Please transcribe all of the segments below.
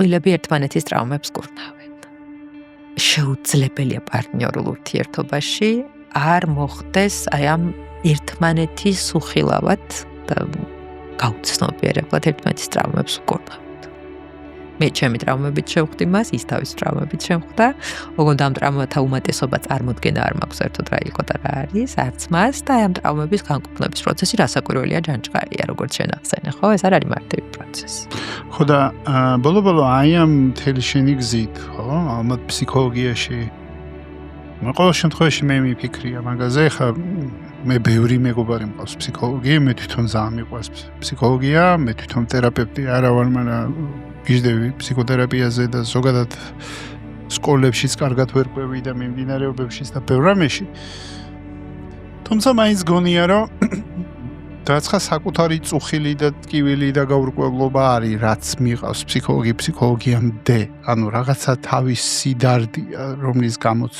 წყვილები ერთმანეთის ტრავმებს კურნავენ. შეუძლებელია პარტნიორულ ურთიერთობაში არ მოხდეს აი ამ ერთმანეთის უხილავად და გაუცნობიერებლად ერთმანეთის ტრავმებს უკურნავთ. მე ჩემი ტრავმებით შევხვდი მას, ის თავის ტრავმებით შემხვდა. ოღონდ ამ ტრავმათა უმეტესობა წარმოდგენა არ მაქვს საერთოდ რა იყო და რა არის, არც მას და ამ ტრავმების განკურნების პროცესი რასაკვირველია ჯანჯყარია, როგორც შენ ახსენე, ხო? ეს არ არის მარტივი პროცესი. ხო და ბოლო აი ამ მთელი შენი გზით, ხო? ალბათ ფსიქოლოგიაში ყოველ შემთხვევაში მე მიფიქრია მაგაზე, ხა მე ბევრი მეგობარი მყავს ფსიქოლოგი, მე თვითონ ძალიან მიყვარს ფსიქოლოგია, მე თვითონ თერაპევტი არა ვარ, მაგრამ გიждები ფსიქოთერაპიაზე და ზოგადად სკოლებშიც კარგად ვერ ყვევი და მიმდინარეობებშიც და ბევრ რამეში. თუმცა მაინც გონია, რომ დაცხა საკუთარი წუხილი და ტკივილი და გაურკვევლობა არის, რაც მიყავს ფსიქოლოგიამდე. ანუ რაღაცა თავის სიდარდია, რომლის გამოც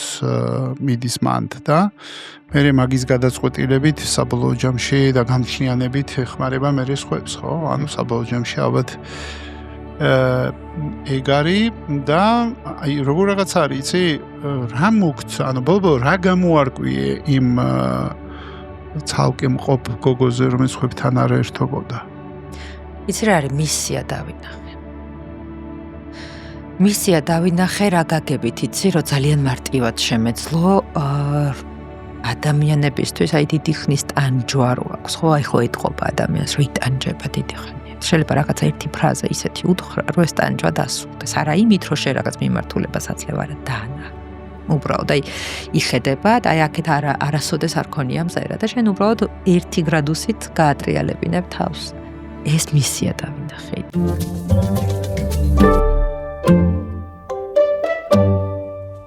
მიდის მანდ და მე მაგის გადაწყვეტილებით საბოლოო ჯამში და გამჩნიანებით ეხმარება მე სხვებს, ხო? ანუ საბოლოო ჯამში ალბათ ეგ არის და აი როგორ რაღაც არის, იცი, რა მოგცა, ანუ ბოლო რა გამოარკვიე იმ ცალკე მყოფ გოგოზე, რომელიც ხებთან არ ერთობოდა. იცი რა არის მისია დავინახე რა გაგებით, იცი, რომ ძალიან მარტივად შემეძლო ადამიანებისთვის აი დიდი ხნის ტანჯვა რო აქვს, ხო, აი ხო ეთყობა ადამიანს, რომ იტანჯება დიდი ხანი. შეიძლება რაღაცა ერთი ფრაზა ისეთი უთხრა, რომ ეს ტანჯვა დასრულდეს. არა იმით, რომ შენ რაღაც მიმართულებას აცლებ, არა დანა. უბრალოდ აი იხედება და აი აქეთ არასოდეს არ ქონია მზერა და შენ უბრალოდ 1 გრადუსით გაატრიალებინებ თავს. ეს მისია დავინახე.